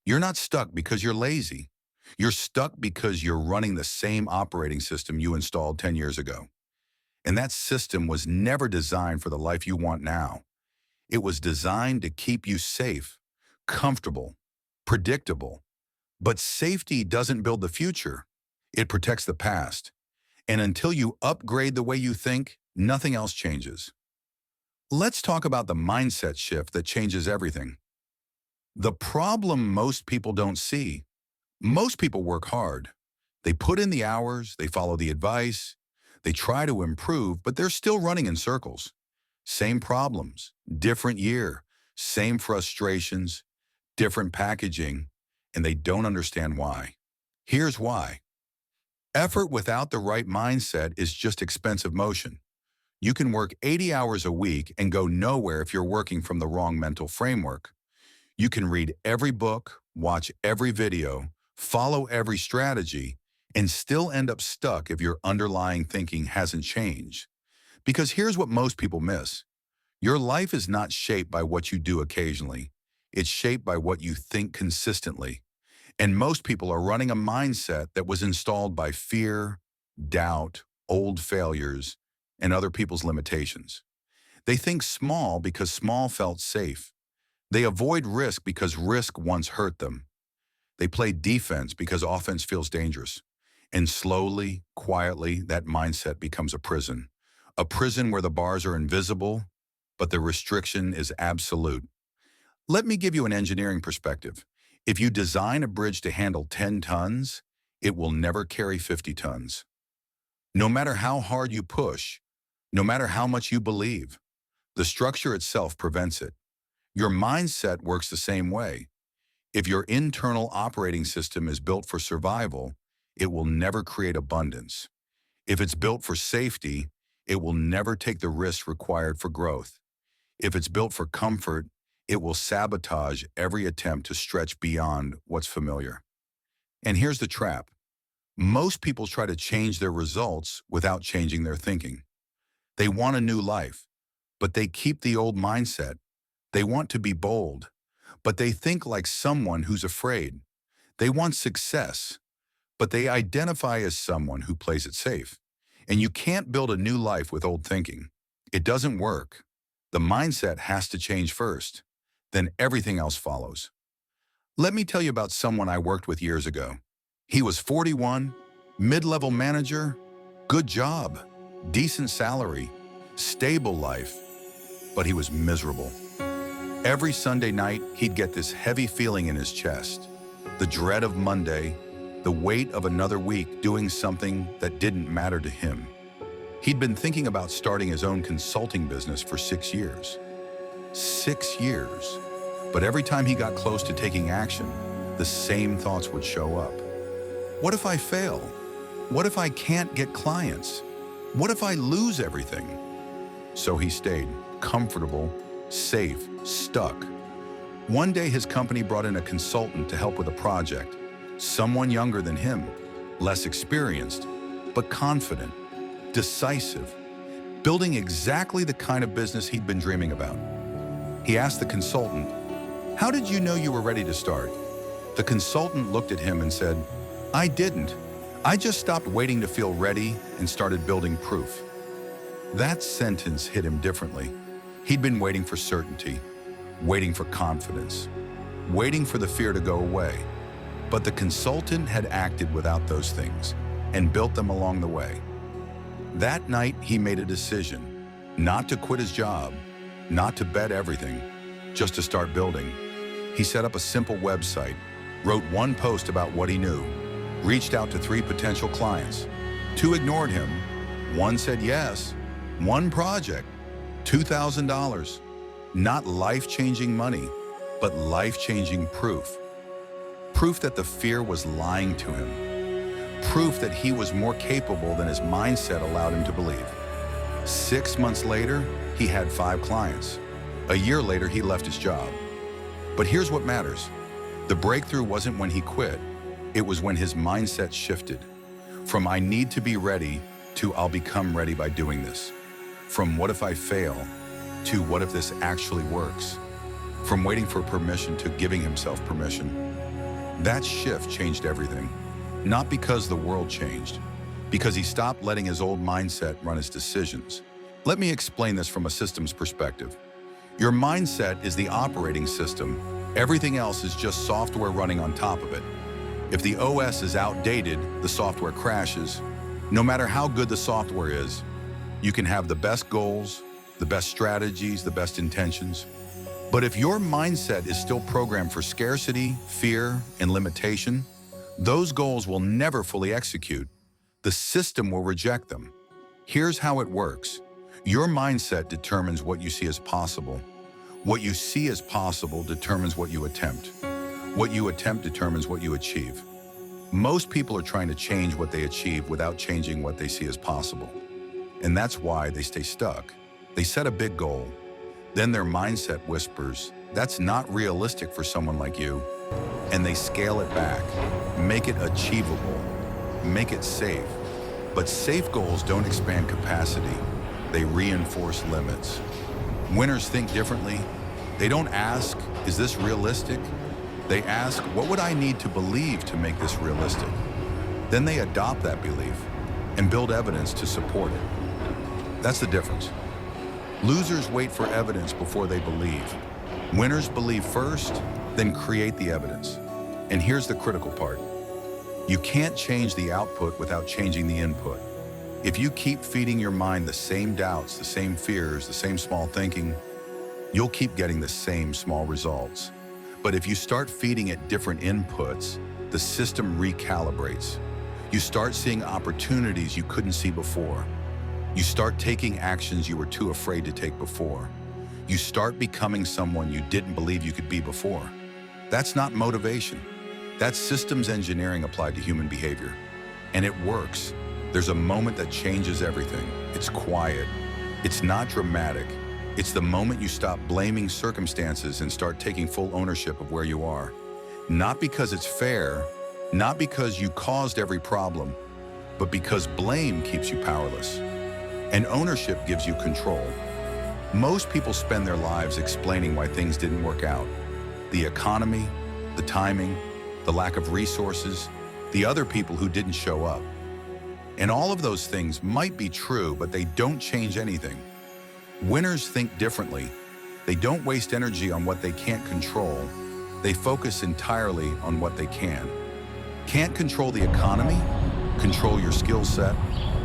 You're not stuck because you're lazy. You're stuck because you're running the same operating system you installed 10 years ago. And that system was never designed for the life you want now. It was designed to keep you safe, comfortable, predictable. But safety doesn't build the future. It protects the past. And until you upgrade the way you think, nothing else changes. Let's talk about the mindset shift that changes everything. The problem most people don't see. Most people work hard. They put in the hours, they follow the advice, they try to improve, but they're still running in circles. Same problems, different year, same frustrations, different packaging, and they don't understand why. Here's why. Effort without the right mindset is just expensive motion. You can work 80 hours a week and go nowhere if you're working from the wrong mental framework. You can read every book, watch every video, follow every strategy, and still end up stuck if your underlying thinking hasn't changed. Because here's what most people miss. Your life is not shaped by what you do occasionally. It's shaped by what you think consistently. And most people are running a mindset that was installed by fear, doubt, old failures, and other people's limitations. They think small because small felt safe. They avoid risk because risk once hurt them. They play defense because offense feels dangerous. And slowly, quietly, that mindset becomes a prison. A prison where the bars are invisible, but the restriction is absolute. Let me give you an engineering perspective. If you design a bridge to handle 10 tons, it will never carry 50 tons. No matter how hard you push, no matter how much you believe, the structure itself prevents it. Your mindset works the same way. If your internal operating system is built for survival, it will never create abundance. If it's built for safety, it will never take the risks required for growth. If it's built for comfort, it will sabotage every attempt to stretch beyond what's familiar. And here's the trap. Most people try to change their results without changing their thinking. They want a new life, but they keep the old mindset. They want to be bold, but they think like someone who's afraid. They want success, but they identify as someone who plays it safe. And you can't build a new life with old thinking. It doesn't work. The mindset has to change first. Then everything else follows. Let me tell you about someone I worked with years ago. He was 41, mid-level manager, good job, decent salary, stable life, but he was miserable. Every Sunday night, he'd get this heavy feeling in his chest, the dread of Monday, the weight of another week doing something that didn't matter to him. He'd been thinking about starting his own consulting business for 6 years. 6 years. But every time he got close to taking action, the same thoughts would show up. What if I fail? What if I can't get clients? What if I lose everything? So he stayed, comfortable, safe, stuck. One day his company brought in a consultant to help with a project. Someone younger than him, less experienced, but confident, decisive, building exactly the kind of business he'd been dreaming about. He asked the consultant, "How did you know you were ready to start?" The consultant looked at him and said, "I didn't. I just stopped waiting to feel ready and started building proof." That sentence hit him differently. He'd been waiting for certainty, waiting for confidence, waiting for the fear to go away. But the consultant had acted without those things and built them along the way. That night, he made a decision, not to quit his job, not to bet everything, just to start building. He set up a simple website, wrote one post about what he knew, reached out to 3 potential clients. 2 ignored him. 1 said yes. 1 project, $2,000. Not life-changing money, but life-changing proof. Proof that the fear was lying to him. Proof that he was more capable than his mindset allowed him to believe. 6 months later, he had 5 clients. A year later, he left his job. But here's what matters. The breakthrough wasn't when he quit. It was when his mindset shifted. From "I need to be ready" to "I'll become ready by doing this." From "what if I fail" to "what if this actually works?" From waiting for permission to giving himself permission. That shift changed everything. Not because the world changed, because he stopped letting his old mindset run his decisions. Let me explain this from a systems perspective. Your mindset is the operating system. Everything else is just software running on top of it. If the OS is outdated, the software crashes. No matter how good the software is, you can have the best goals, the best strategies, the best intentions. But if your mindset is still programmed for scarcity, fear, and limitation, those goals will never fully execute. The system will reject them. Here's how it works. Your mindset determines what you see as possible. What you see as possible determines what you attempt. What you attempt determines what you achieve. Most people are trying to change what they achieve without changing what they see as possible. And that's why they stay stuck. They set a big goal. Then their mindset whispers, "That's not realistic for someone like you." And they scale it back, make it achievable, make it safe. But safe goals don't expand capacity. They reinforce limits. Winners think differently. They don't ask, "Is this realistic?" They ask, "What would I need to believe to make this realistic?" Then they adopt that belief and build evidence to support it. That's the difference. Losers wait for evidence before they believe. Winners believe first, then create the evidence. And here's the critical part. You can't change the output without changing the input. If you keep feeding your mind the same doubts, the same fears, the same small thinking, you'll keep getting the same small results. But if you start feeding it different inputs, the system recalibrates. You start seeing opportunities you couldn't see before. You start taking actions you were too afraid to take before. You start becoming someone you didn't believe you could be before. That's not motivation. That's systems engineering applied to human behavior. And it works. There's a moment that changes everything. It's quiet. It's not dramatic. It's the moment you stop blaming circumstances and start taking full ownership of where you are. Not because it's fair, not because you caused every problem, but because blame keeps you powerless. And ownership gives you control. Most people spend their lives explaining why things didn't work out. The economy, the timing, the lack of resources, the other people who didn't show up. And all of those things might be true, but they don't change anything. Winners think differently. They don't waste energy on what they can't control. They focus entirely on what they can. Can't control the economy? Control your skill set.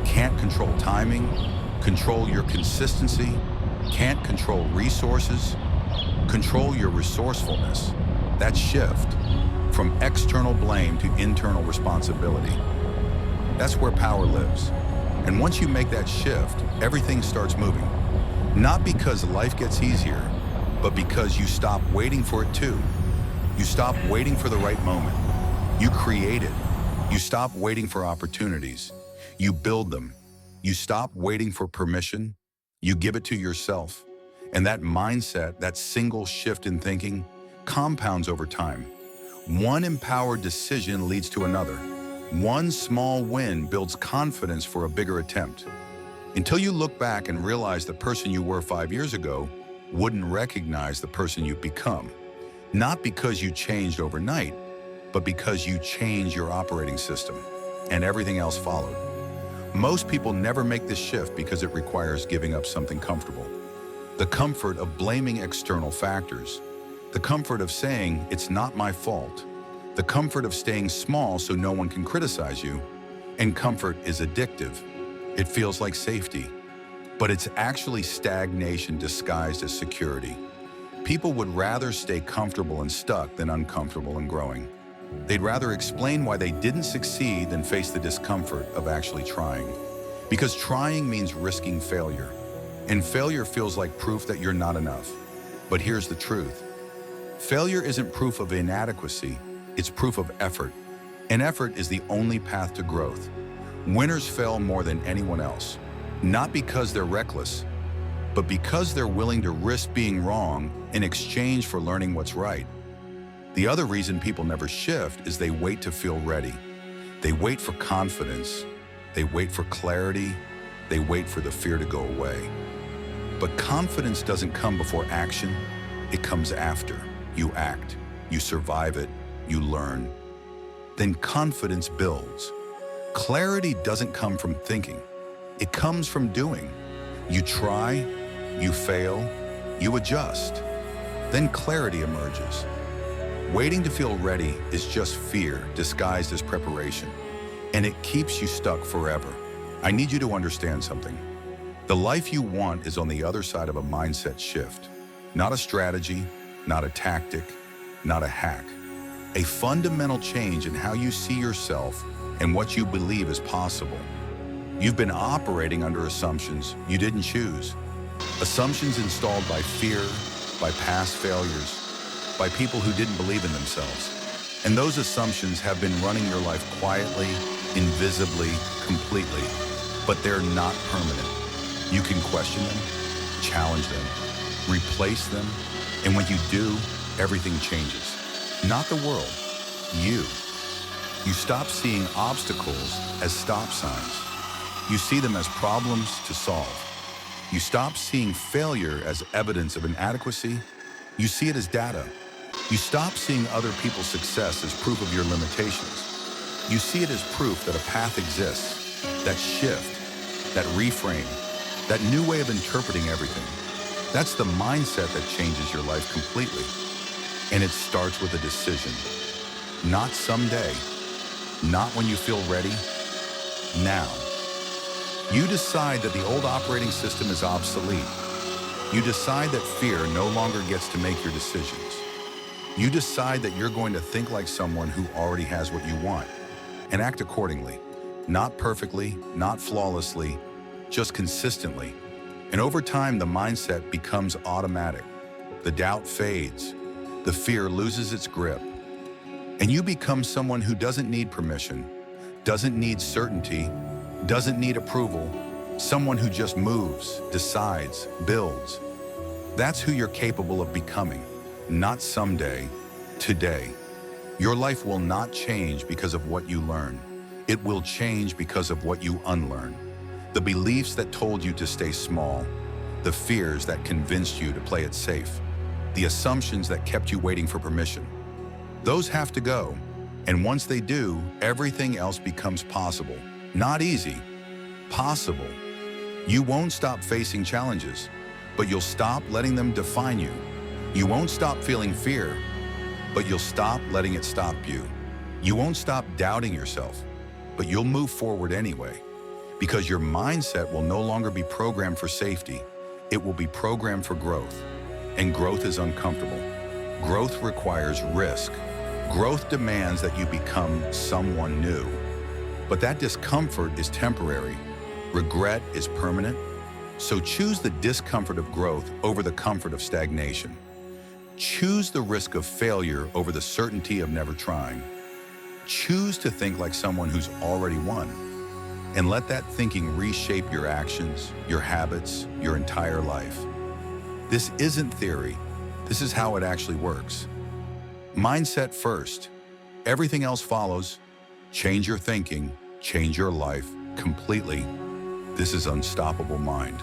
Can't control timing? Control your consistency. Can't control resources? Control your resourcefulness. That shift from external blame to internal responsibility. That's where power lives. And once you make that shift, everything starts moving. Not because life gets easier, but because you stop waiting for it to. You stop waiting for the right moment. You create it. You stop waiting for opportunities. You build them. You stop waiting for permission. You give it to yourself. And that mindset, that single shift in thinking, compounds over time. One empowered decision leads to another. One small win builds confidence for a bigger attempt. Until you look back and realize the person you were 5 years ago wouldn't recognize the person you've become. Not because you changed overnight, but because you changed your operating system, and everything else followed. Most people never make this shift because it requires giving up something comfortable. The comfort of blaming external factors. The comfort of saying, "It's not my fault." The comfort of staying small so no one can criticize you. And comfort is addictive. It feels like safety, but it's actually stagnation disguised as security. People would rather stay comfortable and stuck than uncomfortable and growing. They'd rather explain why they didn't succeed than face the discomfort of actually trying. Because trying means risking failure. And failure feels like proof that you're not enough. But here's the truth. Failure isn't proof of inadequacy, it's proof of effort. And effort is the only path to growth. Winners fail more than anyone else. Not because they're reckless, but because they're willing to risk being wrong in exchange for learning what's right. The other reason people never shift is they wait to feel ready. They wait for confidence. They wait for clarity. They wait for the fear to go away. But confidence doesn't come before action. It comes after. You act. You survive it. you learn, then confidence builds. Clarity doesn't come from thinking. It comes from doing. You try, you fail, you adjust. Then clarity emerges. Waiting to feel ready is just fear disguised as preparation, and it keeps you stuck forever. I need you to understand something. The life you want is on the other side of a mindset shift. Not a strategy, not a tactic, not a hack. A fundamental change in how you see yourself and what you believe is possible. You've been operating under assumptions you didn't choose. Assumptions installed by fear, by past failures, by people who didn't believe in themselves. And those assumptions have been running your life quietly, invisibly, completely. But they're not permanent. You can question them, challenge them, replace them, and when you do, everything changes. Not the world, you. You stop seeing obstacles as stop signs. You see them as problems to solve. You stop seeing failure as evidence of inadequacy. You see it as data. You stop seeing other people's success as proof of your limitations. You see it as proof that a path exists, that shift, that reframe, that new way of interpreting everything. That's the mindset that changes your life completely. And it starts with a decision. Not someday, not when you feel ready, now. You decide that the old operating system is obsolete. You decide that fear no longer gets to make your decisions. You decide that you're going to think like someone who already has what you want and act accordingly. Not perfectly, not flawlessly, just consistently. And over time, the mindset becomes automatic. The doubt fades. The fear loses its grip. And you become someone who doesn't need permission, doesn't need certainty, doesn't need approval, someone who just moves, decides, builds. That's who you're capable of becoming. Not someday, today. Your life will not change because of what you learn. It will change because of what you unlearn. The beliefs that told you to stay small, the fears that convinced you to play it safe, the assumptions that kept you waiting for permission. Those have to go, and once they do, everything else becomes possible. Not easy, possible. You won't stop facing challenges, but you'll stop letting them define you. You won't stop feeling fear, but you'll stop letting it stop you. You won't stop doubting yourself, but you'll move forward anyway, because your mindset will no longer be programmed for safety. It will be programmed for growth, and growth is uncomfortable. Growth requires risk. Growth demands that you become someone new. But that discomfort is temporary. Regret is permanent. So choose the discomfort of growth over the comfort of stagnation. Choose the risk of failure over the certainty of never trying. Choose to think like someone who's already won. And let that thinking reshape your actions, your habits, your entire life. This isn't theory. This is how it actually works. Mindset first. Everything else follows. Change your thinking, change your life completely. This is Unstoppable Mind.